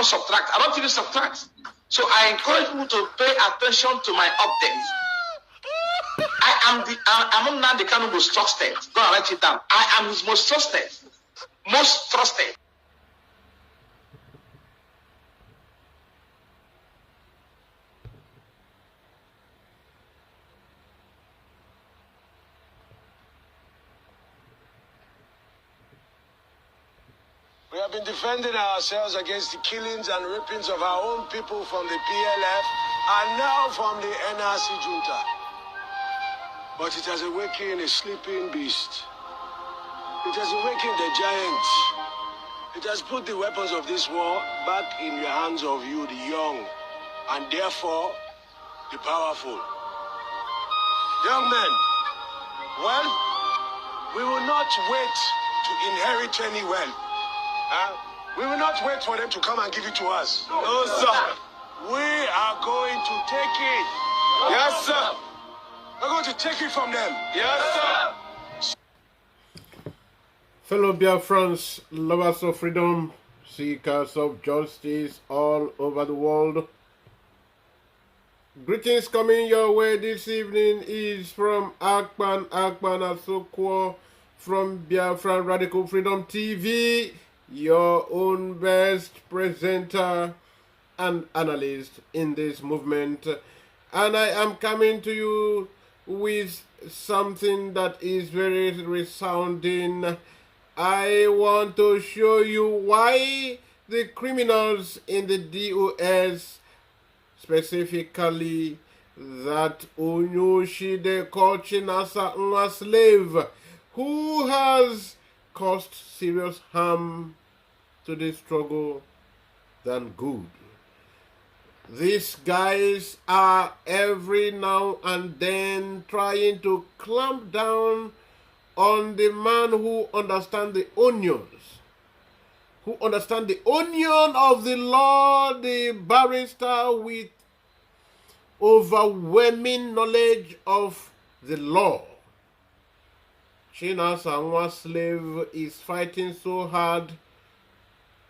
cannot subtract. I don't even subtract. So I encourage you to pay attention to my updates. I'm not the kind of most trusted. Go and write it down. I am his most trusted. Most trusted. We have been defending ourselves against the killings and rapings of our own people from the PLF and now from the NRC junta. But it has awakened a sleeping beast. It has awakened the giant. It has put the weapons of this war back in the hands of you, the young, and therefore the powerful. Young men, well, we will not wait to inherit any wealth. We will not wait for them to come and give it to us. No, sir. We are going to take it. Yes, sir. We're going to take it from them. Yes, sir. Fellow Biafrans, lovers of freedom, seekers of justice all over the world. Greetings coming your way this evening is from Ekpa Asokwo from Biafran Radical Freedom TV, your own best presenter and analyst in this movement. And I am coming to you with something that is very resounding. I want to show you why the criminals in the DOS, specifically that Unyushide Kochinasa Nwa slave, who has caused serious harm to the struggle than good. These guys are every now and then trying to clamp down on the man who understands the onions, who understands the onion of the law, the barrister with overwhelming knowledge of the law. Chinasa Nwa slave is fighting so hard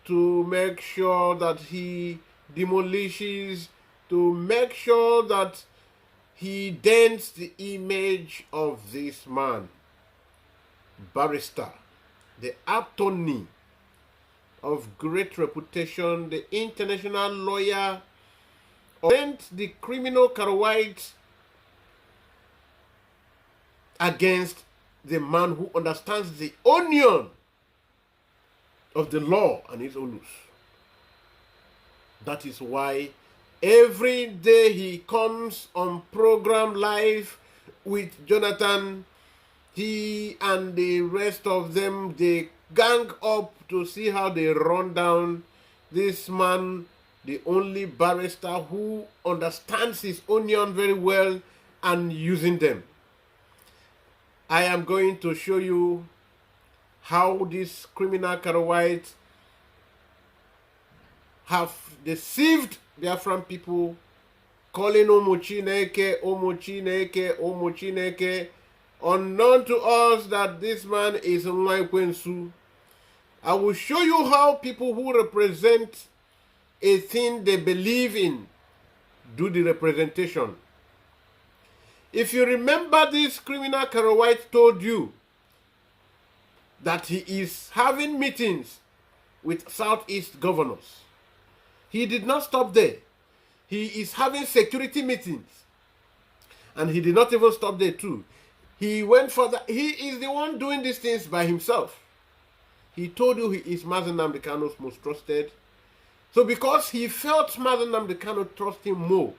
to make sure that he demolishes, to make sure that he dents the image of this man, barrister, the attorney of great reputation, the international lawyer, dent the criminal Karawite against the man who understands the onion of the law and his onus. That is why every day he comes on program live with Jonathan, he and the rest of them, they gang up to see how they run down this man, the only barrister who understands his onion very well and using them. I am going to show you how these criminal Karawites have deceived Biafran people, calling Omuchineke, Omuchineke, Omuchineke, unknown to us that this man is Nwaikwensu. I will show you how people who represent a thing they believe in do the representation. If you remember, this criminal Karawite told you that he is having meetings with Southeast governors. He did not stop there. He is having security meetings. And he did not even stop there too. He went further. He is the one doing these things by himself. He told you he is Mazen Nnamdi Kanu's most trusted. So because he felt Mazen Nnamdi Kanu trust him more,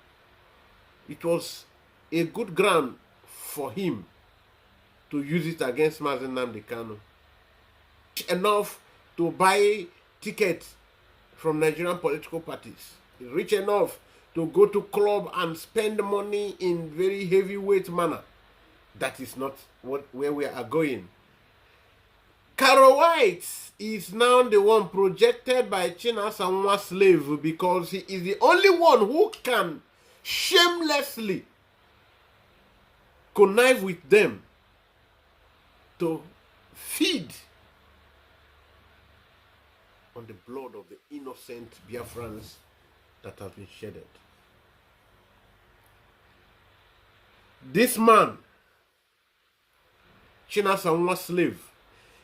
it was a good ground for him to use it against Mazen Nnamdi Kanu. Enough to buy tickets from Nigerian political parties. Rich enough to go to club and spend money in very heavyweight manner. That is not where we are going. Karawite is now the one projected by Chinasa Nwa slave because he is the only one who can shamelessly connive with them to feed on the blood of the innocent Biafrans that have been shedded. This man, Chinasanwa slave,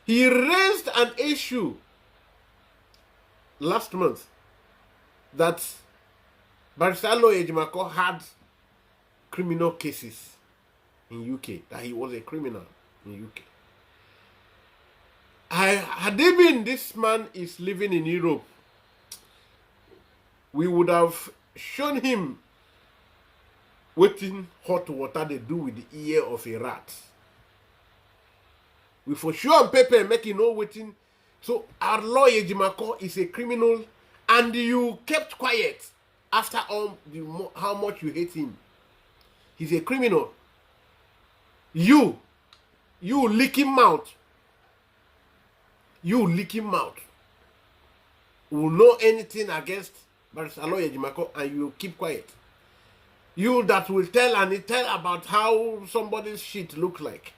he raised an issue last month that Barrister Aloy Ejimako had criminal cases in UK, that he was a criminal in UK. Had it been this man is living in Europe, we would have shown him waiting hot water they do with the ear of a rat. We for sure on paper make you know waiting. So our lawyer Ejimako is a criminal, and you kept quiet after all how much you hate him. He's a criminal. You licking mouth. You licking mouth will know anything against Barrister Aloy Ejimako, and you keep quiet. You that will tell about how somebody's shit look like.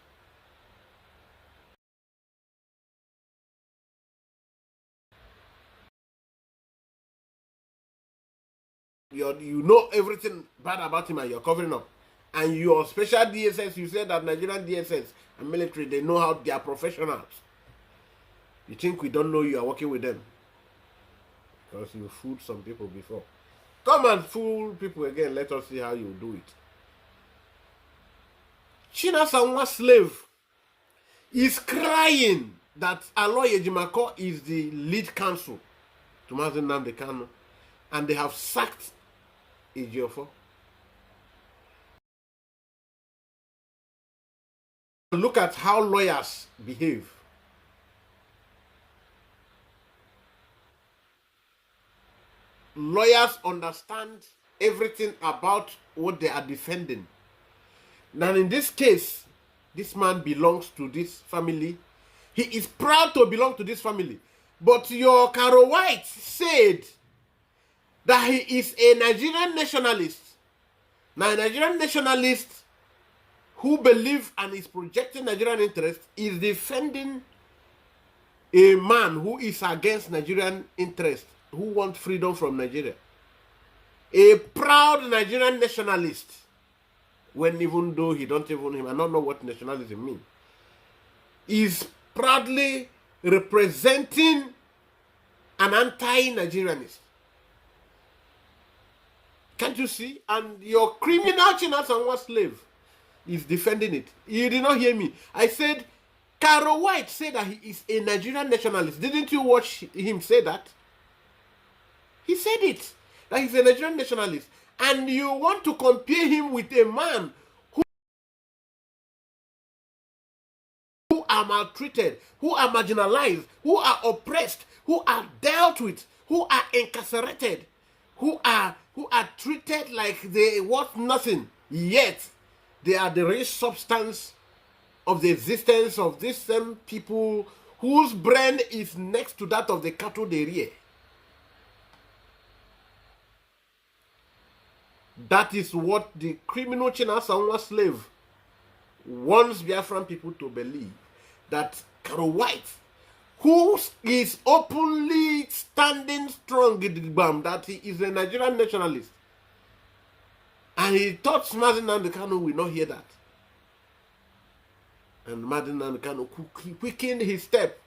You know everything bad about him and you're covering up. And your special DSS, you said that Nigerian DSS and military, they know how they are professionals. You think we don't know you are working with them? Because you fooled some people before. Come and fool people again. Let us see how you do it. Chinasanwa slave is crying that Aloy Ejimako is the lead counsel to Mazi Nnamdi Kanu, and they have sacked Ejiofor. Look at how lawyers behave. Lawyers understand everything about what they are defending. Now in this case, this man belongs to this family. He is proud to belong to this family. But your Caro White said that he is a Nigerian nationalist. Now a Nigerian nationalist who believes and is projecting Nigerian interest is defending a man who is against Nigerian interest, who wants freedom from Nigeria. A proud Nigerian nationalist, when even though he don't even, I don't know what nationalism means, is proudly representing an anti-Nigerianist. Can't you see? And your criminal Chinasanwa slave is defending it. You did not hear me. I said, Caro White said that he is a Nigerian nationalist. Didn't you watch him say that? He said it, that he's a Nigerian nationalist. And you want to compare him with a man who are maltreated, who are marginalized, who are oppressed, who are dealt with, who are incarcerated, who are treated like they want nothing, yet they are the real substance of the existence of these same people whose brain is next to that of the cattle they rear. That is what the criminal Chinasanwa slave wants Biafran people to believe. That Caro White, who is openly standing strong in the BAM, that he is a Nigerian nationalist, and he thought Mazi Nnamdi Kanu will not hear that. And Mazi Nnamdi Kanu quickened his step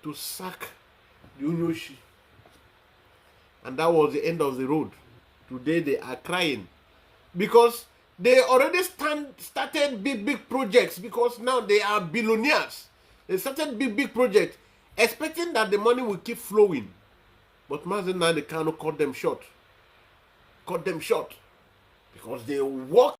to sack Yunyoshi. And that was the end of the road. Today they are crying because they already started big projects, because now they are billionaires. They started big projects expecting that the money will keep flowing. But Mazi Nnamdi Kanu cut them short. Cut them short because they work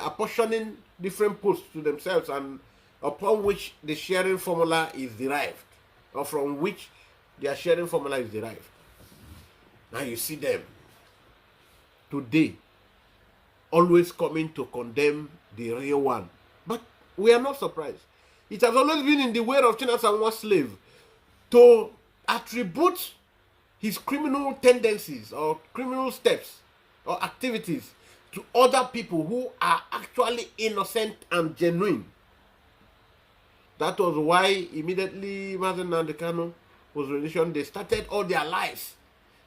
apportioning different posts to themselves, and upon which the sharing formula is derived, or from which their sharing formula is derived. Now you see them today always coming to condemn the real one. But we are not surprised. It has always been in the way of Chinasanwa slave to attribute his criminal tendencies or criminal steps or activities to other people who are actually innocent and genuine. That was why immediately Mazen Nnamdi Kanu was released, they started all their lives.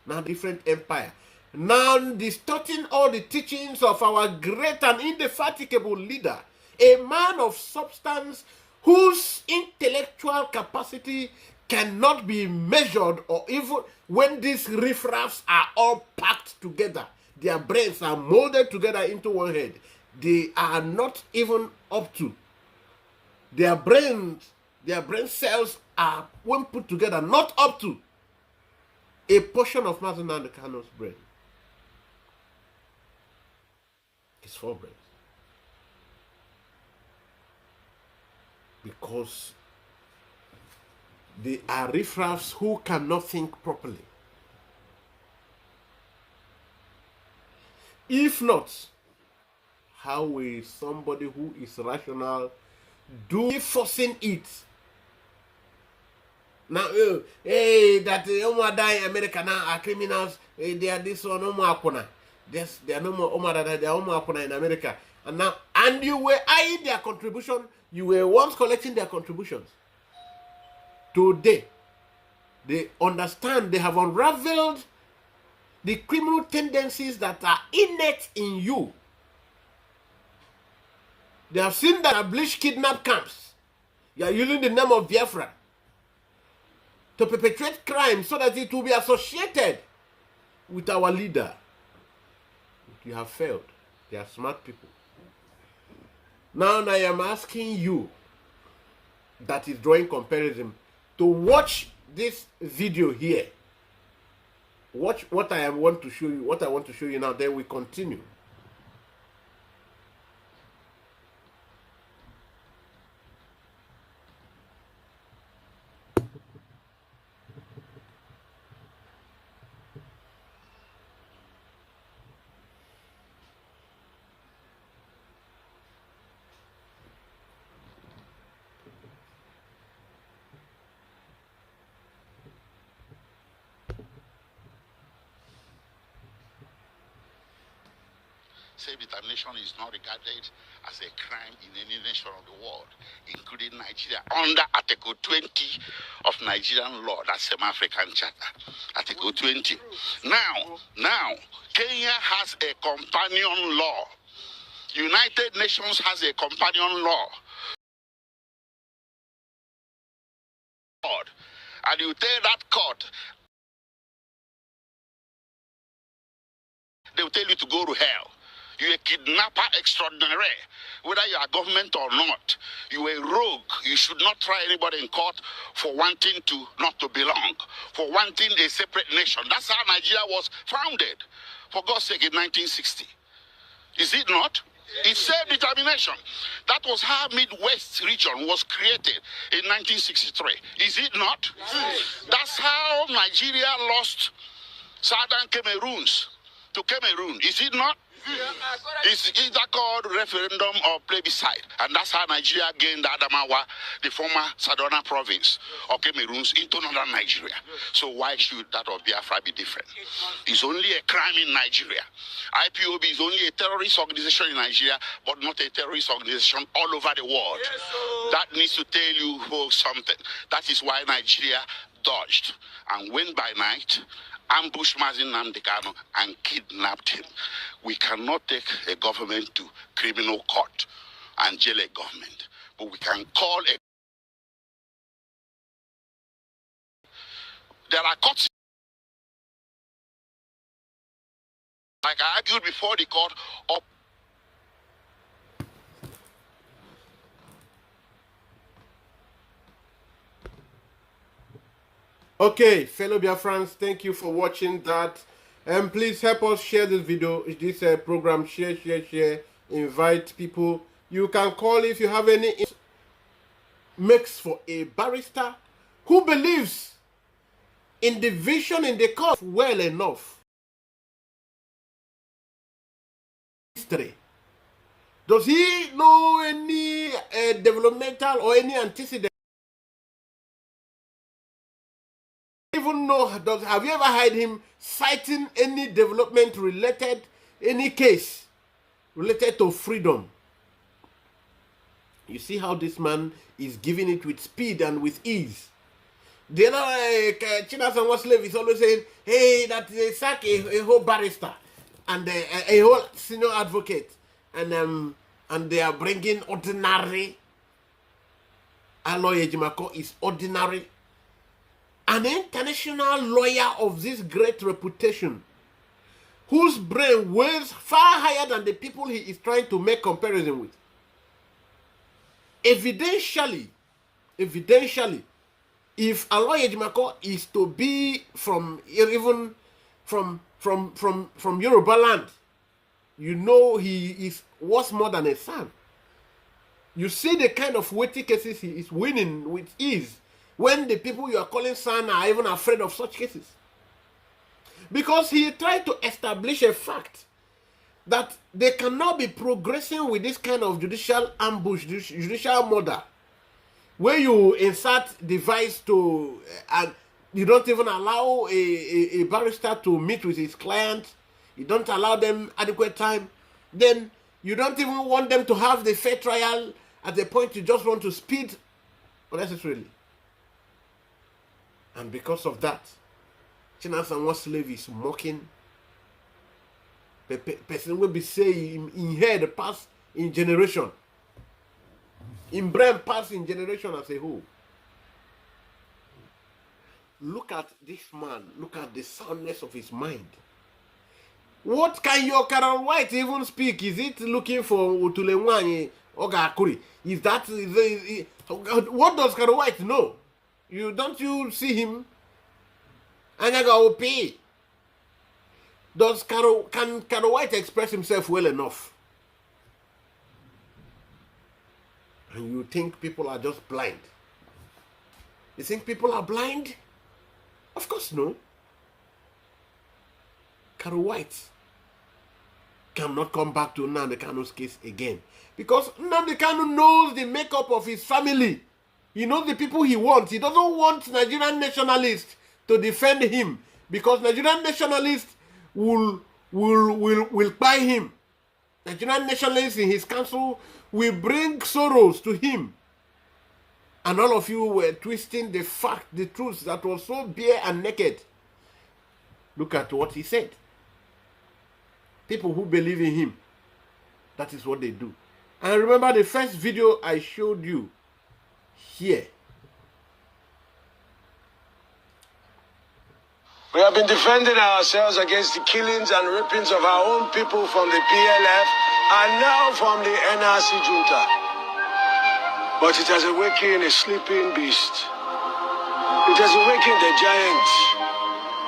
Now different empire. Now distorting all the teachings of our great and indefatigable leader, a man of substance whose intellectual capacity cannot be measured, or even when these riffraffs are all packed together, their brains are molded together into one head. They are not even up to. Their brain cells are, when put together, not up to a portion of Mazen Nnamdi Kanu's brain. His four brains. Because they are riffraffs who cannot think properly. If not, how will somebody who is rational do forcing it? Now, hey, that Omar die in America now are criminals. They are this one, Omar Akuna. Yes, they are no more Omar, they are Omar Akuna in America. And now, and you were eyeing their contribution. You were once collecting their contributions. Today, they understand, they have unraveled the criminal tendencies that are innate in you. They have seen that established kidnap camps. You are using the name of Biafra to perpetrate crime so that it will be associated with our leader. You have failed. They are smart people. Now I am asking you that is drawing comparison to watch this video here. Watch what I want to show you, what I want to show you now, then we continue. Self-determination is not regarded as a crime in any nation of the world, including Nigeria, under Article 20 of Nigerian law, that's the African Charter, Article 20. Now, Kenya has a companion law. United Nations has a companion law. And you tell that court, they will tell you to go to hell. You're a kidnapper extraordinary, whether you are government or not. You are a rogue. You should not try anybody in court for wanting to not to belong, for wanting a separate nation. That's how Nigeria was founded, for God's sake, in 1960. Is it not? It's self-determination. That was how Midwest region was created in 1963. Is it not? That's how Nigeria lost southern Cameroons to Cameroon. Is it not? It's either called referendum or plebiscite. And that's how Nigeria gained Adamawa, the former Southern province of Cameroons, into northern Nigeria. So why should that of Biafra be different? It's only a crime in Nigeria. IPOB is only a terrorist organization in Nigeria, but not a terrorist organization all over the world. That needs to tell you folks something. That is why Nigeria dodged and went by night, ambushed Mazen Nnamdi Kanu and kidnapped him. We cannot take a government to criminal court and jail a government, but we can call a... There are courts, like I argued before the court, of... Okay, fellow Biafrans, thank you for watching that. And please help us share this video, this program. Share. Invite people. You can call if you have any makes for a barrister who believes in the vision in the court well enough. History. Does he know any developmental or any antecedent? Even know, have you ever heard him citing any development related, any case related to freedom. You see how this man is giving it with speed and with ease. The other Chinas and slave is always saying, hey, that they sack a whole barrister and a whole senior advocate, and they are bringing ordinary. Aloy Ejimako is ordinary. An international lawyer of this great reputation, whose brain weighs far higher than the people he is trying to make comparison with. Evidentially, if Aloy Ejimako is to be from Yoruba land, you know he is worth more than a son. You see the kind of weighty cases he is winning with ease, when the people you are calling son are even afraid of such cases. Because he tried to establish a fact that they cannot be progressing with this kind of judicial ambush, judicial murder, where you insert device to, and you don't even allow a barrister to meet with his client, you don't allow them adequate time, then you don't even want them to have the fair trial. At the point you just want to speed unnecessarily. And because of that, Chinas and one slave is mocking. Person will be saying in head pass in generation. In brain pass in generation as a whole. Look at this man. Look at the soundness of his mind. What can your Carol White even speak? Is it looking for Utulemwani Ogakuri? Is that what does Carol White know? Don't you see him? Anyaga OP. Can Carol White express himself well enough? And you think people are just blind? You think people are blind? Of course no. Carol White cannot come back to Nnamdi Kanu's case again, because Nnamdi Kanu knows the makeup of his family. He knows the people he wants. He doesn't want Nigerian nationalists to defend him, because Nigerian nationalists will buy him. Nigerian nationalists in his council will bring sorrows to him. And all of you were twisting the truth that was so bare and naked. Look at what he said. People who believe in him, that is what they do. And remember the first video I showed you here. We have been defending ourselves against the killings and rapings of our own people from the PLF and now from the NRC junta. But it has awakened a sleeping beast. It has awakened the giant.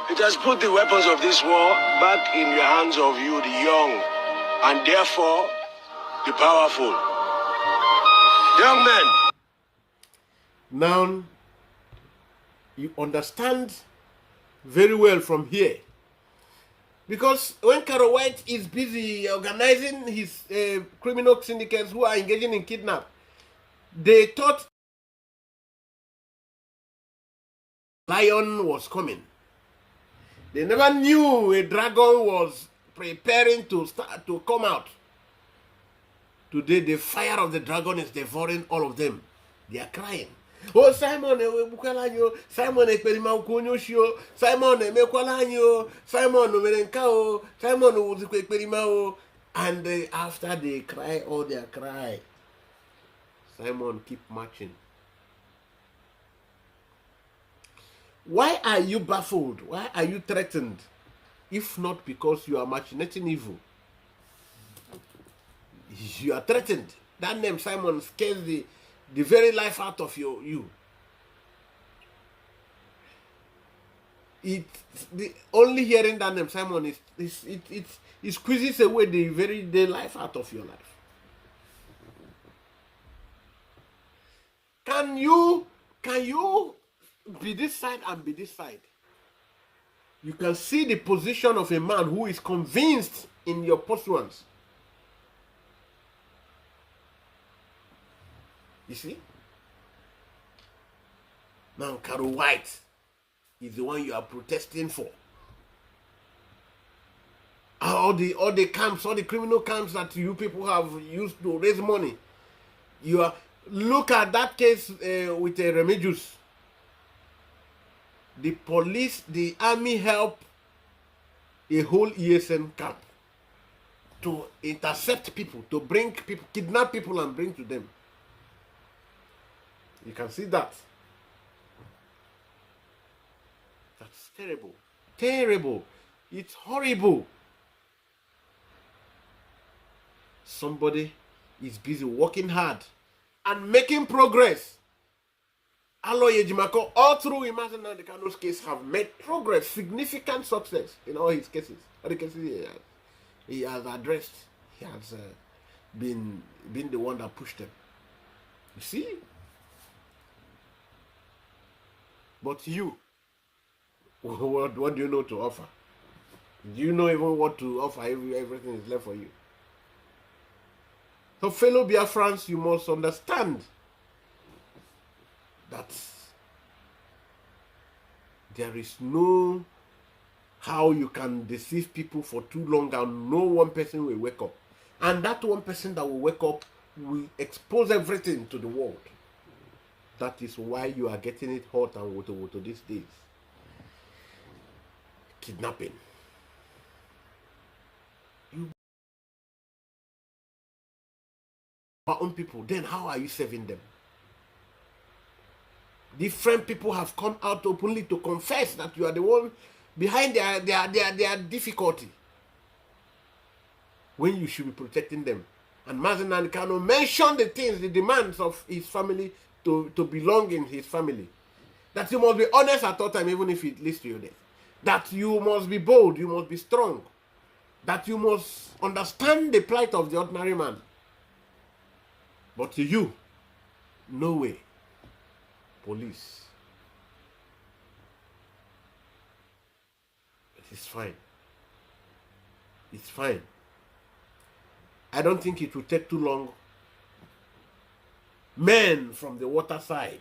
It has put the weapons of this war back in the hands of you, the young, and therefore the powerful. Young men. Now, you understand very well from here. Because when Carol White is busy organizing his criminal syndicates who are engaging in kidnap, they thought lion was coming. They never knew a dragon was preparing to come out. Today, the fire of the dragon is devouring all of them. They are crying. Oh, Simon, Simon, Simon, Simon, and after they cry all their cry, Simon keep marching. Why are you baffled? Why are you threatened? If not because you are machinating evil. You are threatened. That name Simon scares the very life out of you. Only hearing that name Simon it squeezes away the very day life out of your life. Can you be this side and be this side? You can see the position of a man who is convinced in your pursuance. You see? Now Carol White is the one you are protesting for. all the camps, all the criminal camps that you people have used to raise money. Look at that case with Remigius. The police, the army help a whole ESN camp to intercept people, to bring people, kidnap people and bring to them. You can see that. That's terrible. Terrible. It's horrible. Somebody is busy working hard and making progress. Aloy Ejimako, all through Imagine and the Kano's case, have made progress, significant success in all his cases. All the cases he has addressed. He has been the one that pushed them. You see? But you, what do you know to offer? Do you know even what to offer? Everything is left for you. So fellow Biafrans, you must understand that there is no how you can deceive people for too long and no one person will wake up. And that one person that will wake up will expose everything to the world. That is why you are getting it hot and woto these days. Kidnapping. You our own people, then how are you saving them? Different people have come out openly to confess that you are the one behind their difficulty, when you should be protecting them. And Mazen and Kano mentioned the things, the demands of his family to belong in his family. That you must be honest at all time, even if it leads to your death. That you must be bold, you must be strong. That you must understand the plight of the ordinary man. But to you, no way. Police. It's fine. It's fine. I don't think it will take too long. Men from the water side,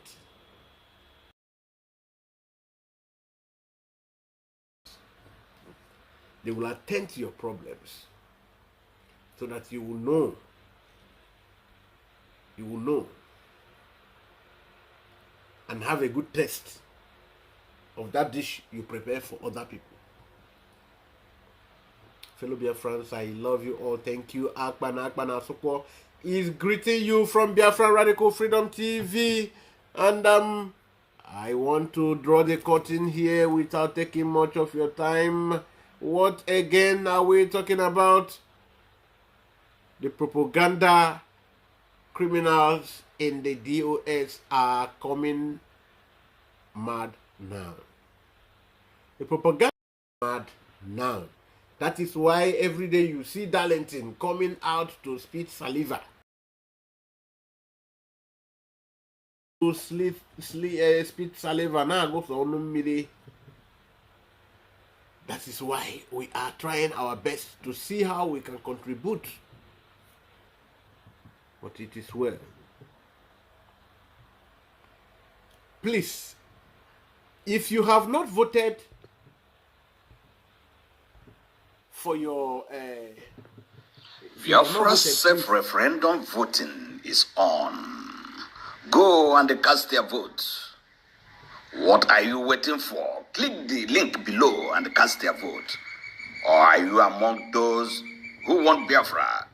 they will attend to your problems so that you will know. You will know and have a good taste of that dish you prepare for other people. Fellow Biafrans, I love you all. Thank you. Akpan Asokwo is greeting you from Biafra Radical Freedom TV. And I want to draw the curtain here without taking much of your time. What again are we talking about? The propaganda criminals in the DOS are coming mad now. The propaganda is mad now. That is why every day you see Darlington coming out to spit saliva. To spit saliva now goes on midi. That is why we are trying our best to see how we can contribute. But it is well. Please, if you have not voted for your Biafra's self-referendum voting is on. Go and cast your vote. What are you waiting for? Click the link below and cast your vote. Or are you among those who want Biafra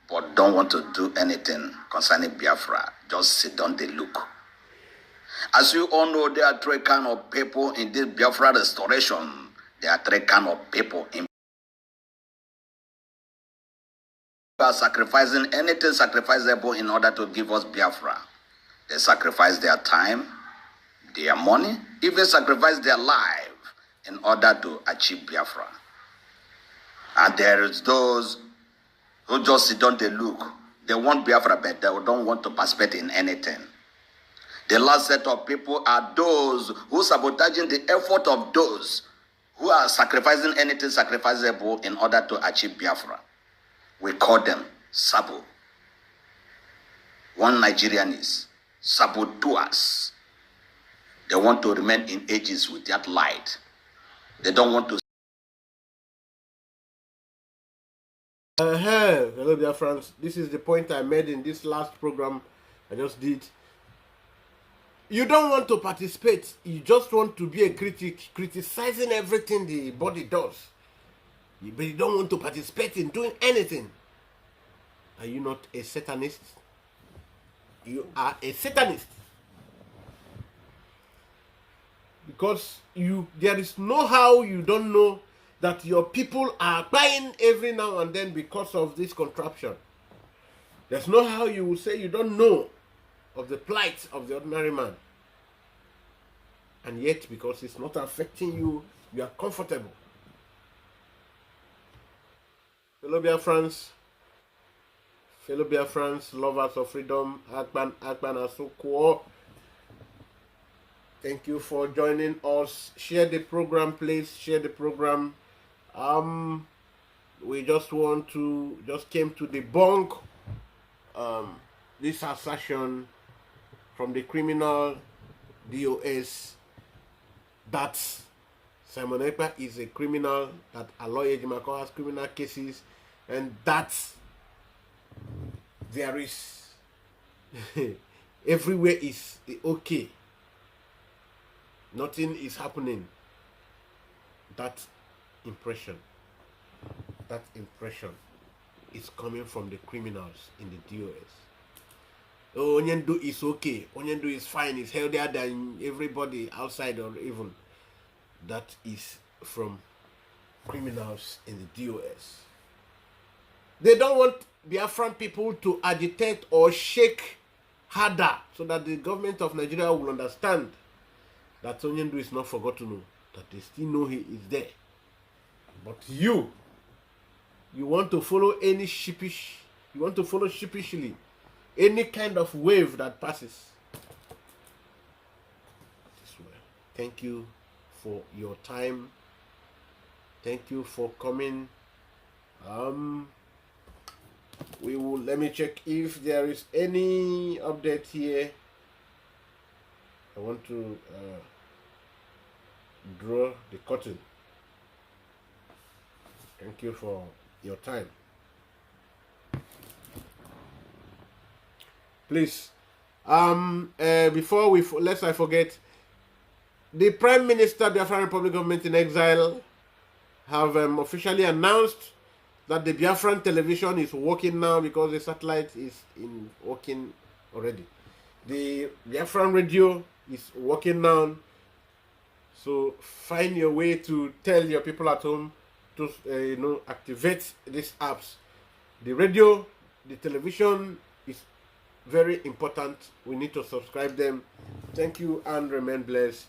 but don't want to do anything concerning Biafra? Just sit down and look. As you all know, there are three kinds of people in this Biafra restoration. There are three kinds of people in are sacrificing anything sacrificable in order to give us Biafra. They sacrifice their time, their money, even sacrifice their life in order to achieve Biafra. And there is those who just sit down, they look. They want Biafra, but they don't want to participate in anything. The last set of people are those who sabotaging the effort of those who are sacrificing anything sacrificable in order to achieve Biafra. We call them Sabo. One Nigerian is saboteurs. They want to remain in ages with that light. They don't want to Hello, dear friends. This is the point I made in this last program I just did. You don't want to participate. You just want to be a critic, criticizing everything the body does. But you don't want to participate in doing anything. Are you not a Satanist? You are a Satanist. Because there is no how you don't know that your people are buying every now and then because of this contraption. There's no how you will say you don't know of the plight of the ordinary man. And yet, because it's not affecting you, you are comfortable. Fellow Biafrans, lovers of freedom, Ekpa Asukwo, thank you for joining us. Share the program, please. Share the program. We just came to debunk this assertion from the criminal DOS that Simon Ekpa is a criminal, that Aloy Ejimako has criminal cases, and that there is everywhere is okay. Nothing is happening. That impression is coming from the criminals in the DOS. Oh, Onyendu is okay. Onyendu is fine. He's healthier than everybody outside or even. That is from criminals in the DOS. They don't want Biafran people to agitate or shake harder so that the government of Nigeria will understand that Onyendu is not forgotten, that they still know he is there. But you want to follow sheepishly any kind of wave that passes. Thank you for your time. Thank you for coming. Let me check if there is any update here. I want to draw the curtain. Thank you for your time. Please, before lest I forget, the Prime Minister, Biafran Republic Government in Exile, have officially announced that the Biafran television is working now because the satellite is working already. The Biafran radio is working now. So find your way to tell your people at home to activate these apps. The radio, the television is very important. We need to subscribe them. Thank you and remain blessed.